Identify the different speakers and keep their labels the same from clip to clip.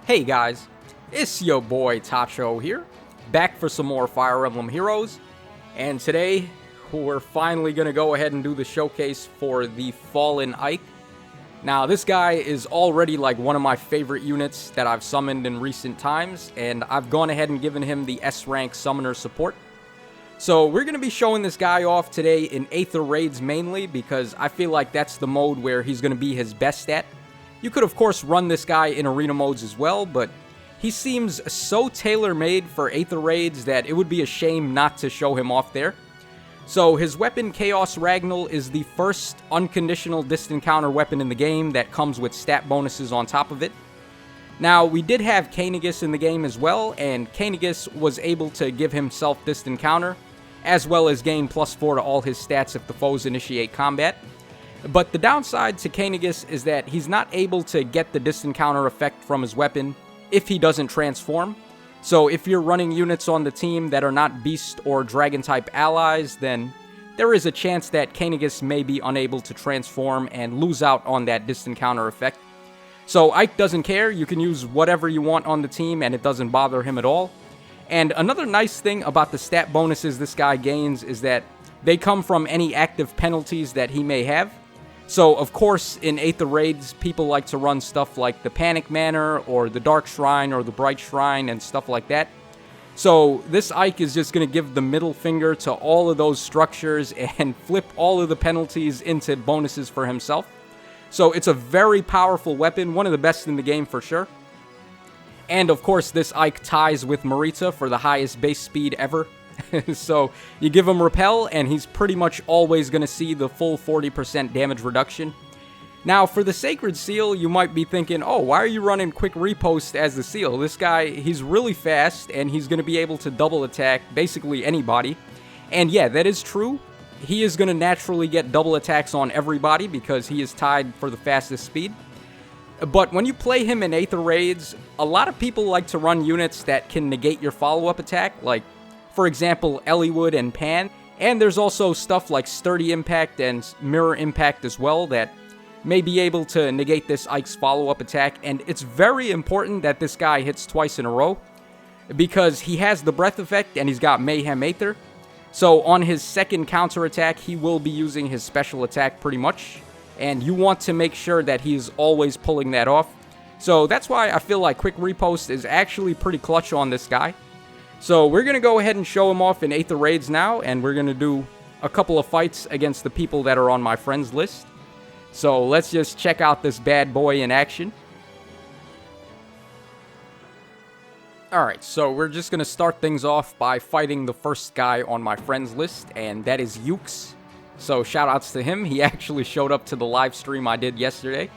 Speaker 1: Hey guys, it's your boy Tacho here, back for some more Fire Emblem Heroes, and today we're finally going to go ahead and do the showcase for the Fallen Ike. Now this guy is already like one of my favorite units that I've summoned in recent times, and I've gone ahead and given him the S-rank summoner support. So we're going to be showing this guy off today in Aether Raids mainly, because I feel like that's the mode where he's going to be his best at. You could of course run this guy in arena modes as well, but he seems so tailor-made for Aether Raids that it would be a shame not to show him off there. So his weapon, Chaos Ragnall, is the first unconditional distant counter weapon in the game that comes with stat bonuses on top of it. Now, we did have Kainigus in the game as well, and Kainigus was able to give himself distant counter, as well as gain +4 to all his stats if the foes initiate combat. But the downside to Kainigus is that he's not able to get the distant counter effect from his weapon if he doesn't transform. So if you're running units on the team that are not beast or dragon type allies, then there is a chance that Kainigus may be unable to transform and lose out on that distant counter effect. So Ike doesn't care, you can use whatever you want on the team and it doesn't bother him at all. And another nice thing about the stat bonuses this guy gains is that they come from any active penalties that he may have. So, of course, in Aether Raids, people like to run stuff like the Panic Manor, or the Dark Shrine, or the Bright Shrine, and stuff like that. So, this Ike is just going to give the middle finger to all of those structures and flip all of the penalties into bonuses for himself. So, it's a very powerful weapon, one of the best in the game for sure. And, of course, this Ike ties with Marita for the highest base speed ever. So, you give him Repel, and he's pretty much always going to see the full 40% damage reduction. Now, for the Sacred Seal, you might be thinking, oh, why are you running Quick Repost as the Seal? This guy, he's really fast, and he's going to be able to double attack basically anybody. And yeah, that is true. He is going to naturally get double attacks on everybody because he is tied for the fastest speed. But when you play him in Aether Raids, a lot of people like to run units that can negate your follow-up attack, like for example, Eliwood and Pan, and there's also stuff like Sturdy Impact and Mirror Impact as well that may be able to negate this Ike's follow-up attack, and it's very important that this guy hits twice in a row, because he has the Breath effect and he's got Mayhem Aether, so on his second counter attack, he will be using his special attack pretty much, and you want to make sure that he's always pulling that off. So that's why I feel like Quick Repost is actually pretty clutch on this guy. So we're going to go ahead and show him off in Aether Raids now, and we're going to do a couple of fights against the people that are on my friends list. So let's just check out this bad boy in action. Alright, so we're just going to start things off by fighting the first guy on my friends list, and that is Ukes. So shoutouts to him, he actually showed up to the live stream I did yesterday.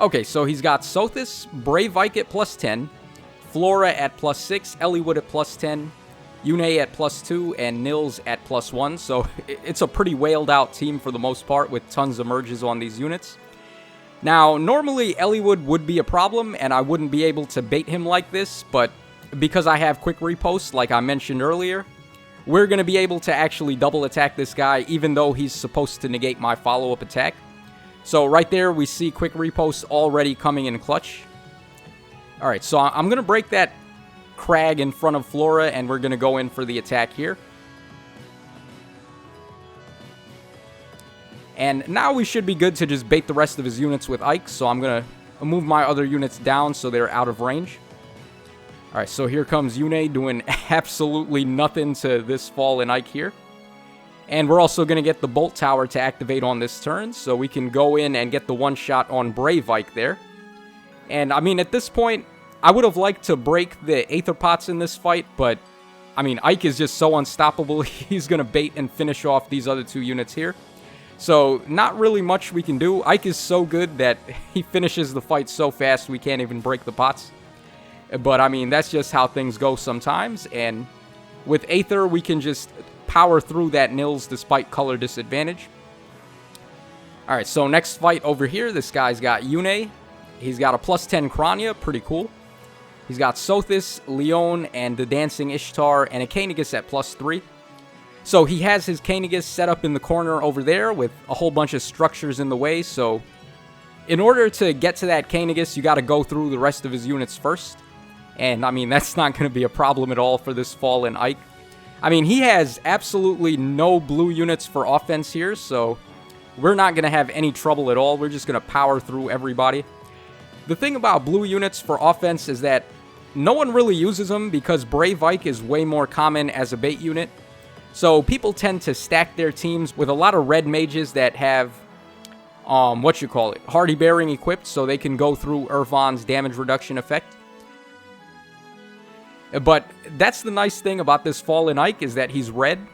Speaker 1: Okay, so he's got Sothis, Brave Ike at +10, Flora at +6, Eliwood at +10, Yune at +2, and Nils at +1. So it's a pretty wailed out team for the most part with tons of merges on these units. Now, normally Eliwood would be a problem and I wouldn't be able to bait him like this, but because I have Quick Repost like I mentioned earlier, we're going to be able to actually double attack this guy even though he's supposed to negate my follow-up attack. So right there we see Quick Repost already coming in clutch. Alright, so I'm going to break that crag in front of Flora, and we're going to go in for the attack here. And now we should be good to just bait the rest of his units with Ike, so I'm going to move my other units down so they're out of range. Alright, so here comes Yune doing absolutely nothing to this Fallen Ike here. And we're also going to get the Bolt Tower to activate on this turn, so we can go in and get the one-shot on Brave Ike there. And, I mean, at this point, I would have liked to break the Aether Pots in this fight, but, I mean, Ike is just so unstoppable, he's going to bait and finish off these other two units here. So, not really much we can do. Ike is so good that he finishes the fight so fast we can't even break the pots. But, I mean, that's just how things go sometimes, and with Aether, we can just power through that Nils despite color disadvantage. Alright, so next fight over here, this guy's got Yune. He's got a +10 Krania, pretty cool. He's got Sothis, Leon, and the Dancing Ishtar, and a Kainigus at +3. So he has his Kainigus set up in the corner over there with a whole bunch of structures in the way, so in order to get to that Kanegas, you got to go through the rest of his units first. And, I mean, that's not going to be a problem at all for this Fallen Ike. I mean, he has absolutely no blue units for offense here, so we're not going to have any trouble at all. We're just going to power through everybody. The thing about blue units for offense is that no one really uses them because Brave Ike is way more common as a bait unit. So people tend to stack their teams with a lot of red mages that have, Hardy Bearing equipped, so they can go through Irvan's damage reduction effect. But that's the nice thing about this Fallen Ike is that he's red.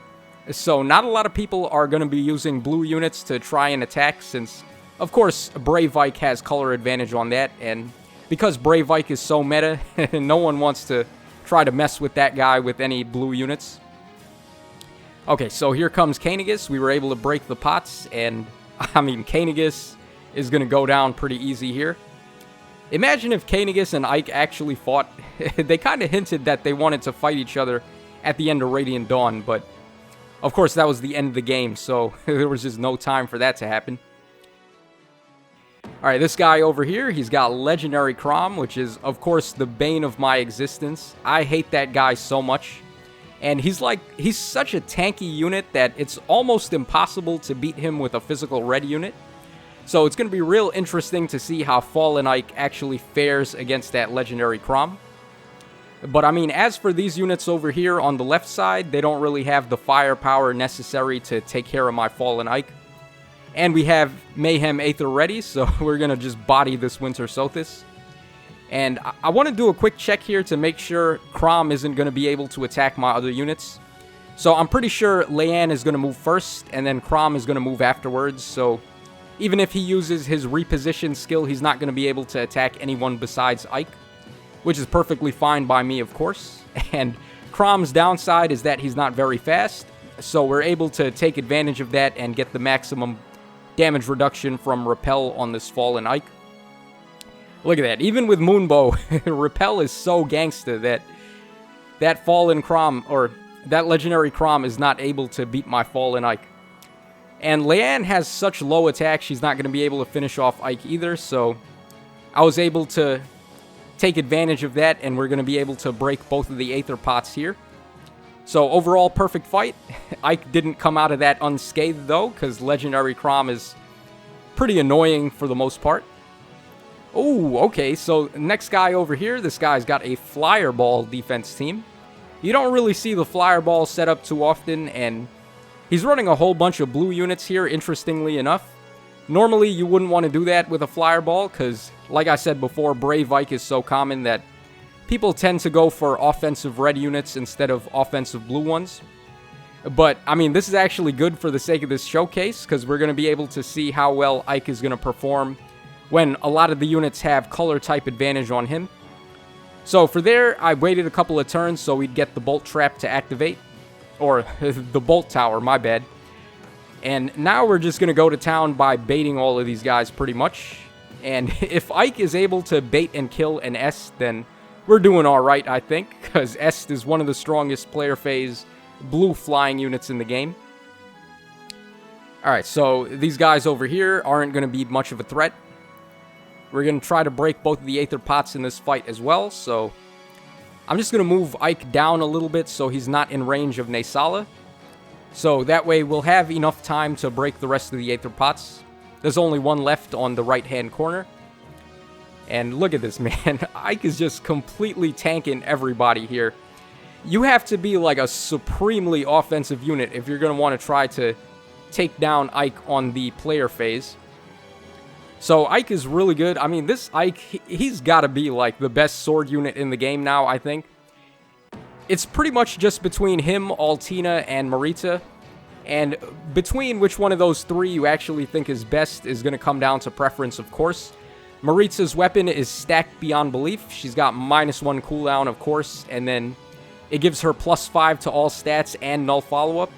Speaker 1: So not a lot of people are going to be using blue units to try and attack since, of course, Brave Ike has color advantage on that. And because Brave Ike is so meta, no one wants to try to mess with that guy with any blue units. Okay, so here comes Kanegas. We were able to break the pots, and, I mean, Kanegas is going to go down pretty easy here. Imagine if Kanegas and Ike actually fought. They kind of hinted that they wanted to fight each other at the end of Radiant Dawn, but of course that was the end of the game, so there was just no time for that to happen. Alright, this guy over here, he's got Legendary Crom, which is, of course, the bane of my existence. I hate that guy so much. And he's such a tanky unit that it's almost impossible to beat him with a physical red unit. So it's going to be real interesting to see how Fallen Ike actually fares against that Legendary Crom. But I mean, as for these units over here on the left side, they don't really have the firepower necessary to take care of my Fallen Ike. And we have Mayhem Aether ready, so we're going to just body this Winter Sothis. And I want to do a quick check here to make sure Crom isn't going to be able to attack my other units. So I'm pretty sure Leanne is going to move first, and then Crom is going to move afterwards. So even if he uses his reposition skill, he's not going to be able to attack anyone besides Ike, which is perfectly fine by me, of course. And Crom's downside is that he's not very fast, so we're able to take advantage of that and get the maximum damage reduction from Repel on this Fallen Ike. Look at that. Even with Moonbow, Repel is so gangsta that Fallen Crom, or that Legendary Crom, is not able to beat my Fallen Ike. And Leanne has such low attack, she's not going to be able to finish off Ike either, so I was able to take advantage of that, and we're going to be able to break both of the Aether pots here. So overall, perfect fight. Ike didn't come out of that unscathed, though, because Legendary Crom is pretty annoying for the most part. Oh, okay, so next guy over here, this guy's got a Flyer Ball defense team. You don't really see the Flyer Ball set up too often, and he's running a whole bunch of blue units here, interestingly enough. Normally, you wouldn't want to do that with a Flyer Ball, because, like I said before, Brave Ike is so common that people tend to go for offensive red units instead of offensive blue ones. But, I mean, this is actually good for the sake of this showcase, because we're going to be able to see how well Ike is going to perform when a lot of the units have color type advantage on him. So for there, I waited a couple of turns so we'd get the Bolt Trap to activate. Or the Bolt Tower, my bad. And now we're just going to go to town by baiting all of these guys pretty much. And if Ike is able to bait and kill an Est, then we're doing alright, I think. Because Est is one of the strongest player phase blue flying units in the game. Alright, so these guys over here aren't going to be much of a threat. We're going to try to break both of the Aether pots in this fight as well, so I'm just going to move Ike down a little bit so he's not in range of Naysala. So that way we'll have enough time to break the rest of the Aether pots. There's only one left on the right-hand corner. And look at this, man. Ike is just completely tanking everybody here. You have to be like a supremely offensive unit if you're going to want to try to take down Ike on the player phase. So Ike is really good. I mean, this Ike, he's got to be like the best sword unit in the game now, I think. It's pretty much just between him, Altina, and Marita. And between which one of those three you actually think is best is going to come down to preference, of course. Marita's weapon is stacked beyond belief. She's got -1 cooldown, of course, and then it gives her +5 to all stats and null follow-up.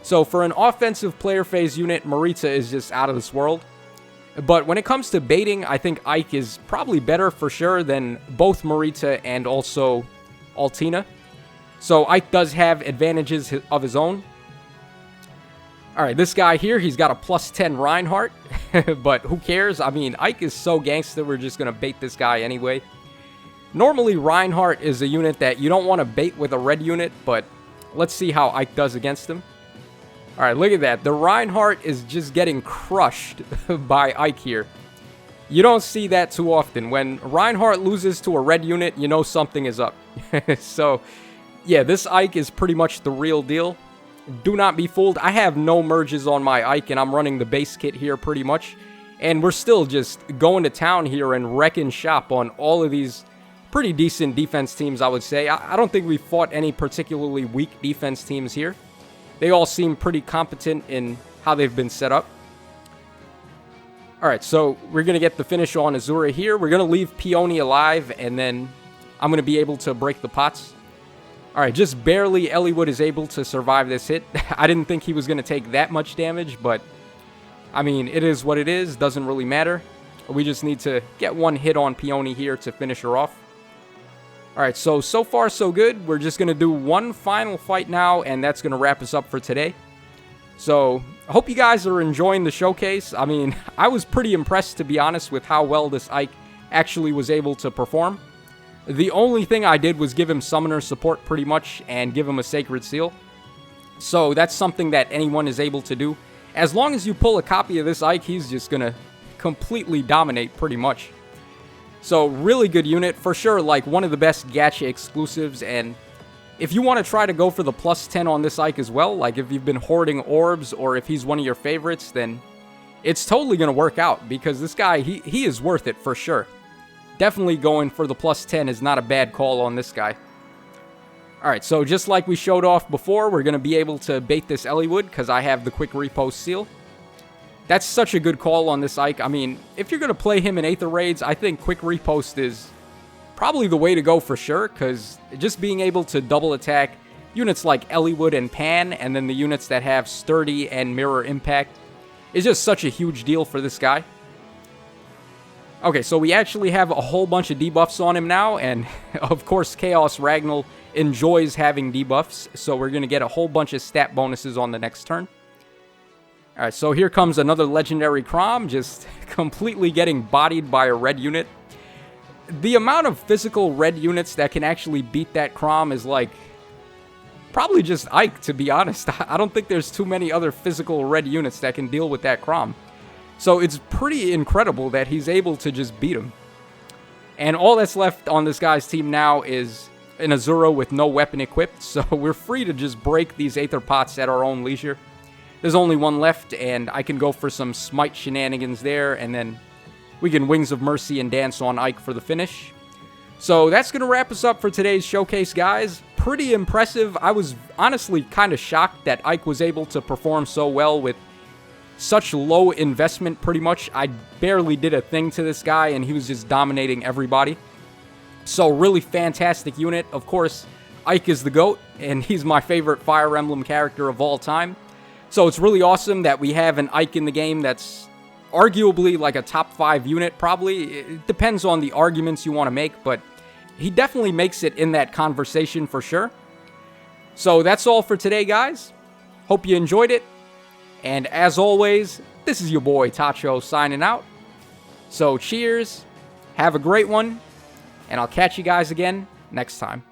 Speaker 1: So for an offensive player phase unit, Marita is just out of this world. But when it comes to baiting, I think Ike is probably better for sure than both Marita and also Altina. So Ike does have advantages of his own. Alright, this guy here, he's got a +10 Reinhardt, but who cares? I mean, Ike is so gangster, we're just going to bait this guy anyway. Normally, Reinhardt is a unit that you don't want to bait with a red unit, but let's see how Ike does against him. Alright, look at that. The Reinhardt is just getting crushed by Ike here. You don't see that too often. When Reinhardt loses to a red unit, you know something is up. So, yeah, this Ike is pretty much the real deal. Do not be fooled. I have no merges on my Ike, and I'm running the base kit here pretty much. And we're still just going to town here and wrecking shop on all of these pretty decent defense teams, I would say. I don't think we fought any particularly weak defense teams here. They all seem pretty competent in how they've been set up. Alright, so we're going to get the finish on Azura here. We're going to leave Peony alive, and then I'm going to be able to break the pots. Alright, just barely Eliwood is able to survive this hit. I didn't think he was going to take that much damage, but I mean, it is what it is. Doesn't really matter. We just need to get one hit on Peony here to finish her off. Alright, so far so good. We're just going to do one final fight now, and that's going to wrap us up for today. So, I hope you guys are enjoying the showcase. I mean, I was pretty impressed, to be honest, with how well this Ike actually was able to perform. The only thing I did was give him summoner support pretty much and give him a sacred seal. So that's something that anyone is able to do. As long as you pull a copy of this Ike, he's just going to completely dominate pretty much. So really good unit. For sure, like one of the best gacha exclusives. And if you want to try to go for the +10 on this Ike as well, like if you've been hoarding orbs or if he's one of your favorites, then it's totally going to work out. Because this guy, he is worth it for sure. Definitely going for the +10 is not a bad call on this guy. Alright, so just like we showed off before, we're going to be able to bait this Eliwood because I have the quick repost seal. That's such a good call on this Ike. I mean, if you're going to play him in Aether Raids, I think quick repost is probably the way to go for sure, because just being able to double attack units like Eliwood and Pan, and then the units that have Sturdy and Mirror Impact, is just such a huge deal for this guy. Okay, so we actually have a whole bunch of debuffs on him now, and of course Chaos Ragnall enjoys having debuffs, so we're going to get a whole bunch of stat bonuses on the next turn. Alright, so here comes another Legendary Crom, just completely getting bodied by a red unit. The amount of physical red units that can actually beat that Crom is like, probably just Ike, to be honest. I don't think there's too many other physical red units that can deal with that Crom. So it's pretty incredible that he's able to just beat him. And all that's left on this guy's team now is an Azura with no weapon equipped. So we're free to just break these Aether Pots at our own leisure. There's only one left, and I can go for some Smite shenanigans there. And then we can Wings of Mercy and dance on Ike for the finish. So that's going to wrap us up for today's showcase, guys. Pretty impressive. I was honestly kind of shocked that Ike was able to perform so well with such low investment, pretty much. I barely did a thing to this guy, and he was just dominating everybody. So, really fantastic unit. Of course, Ike is the GOAT, and he's my favorite Fire Emblem character of all time. So, it's really awesome that we have an Ike in the game that's arguably like a top 5 unit, probably. It depends on the arguments you want to make, but he definitely makes it in that conversation for sure. So, that's all for today, guys. Hope you enjoyed it. And as always, this is your boy Tacho signing out. So cheers, have a great one, and I'll catch you guys again next time.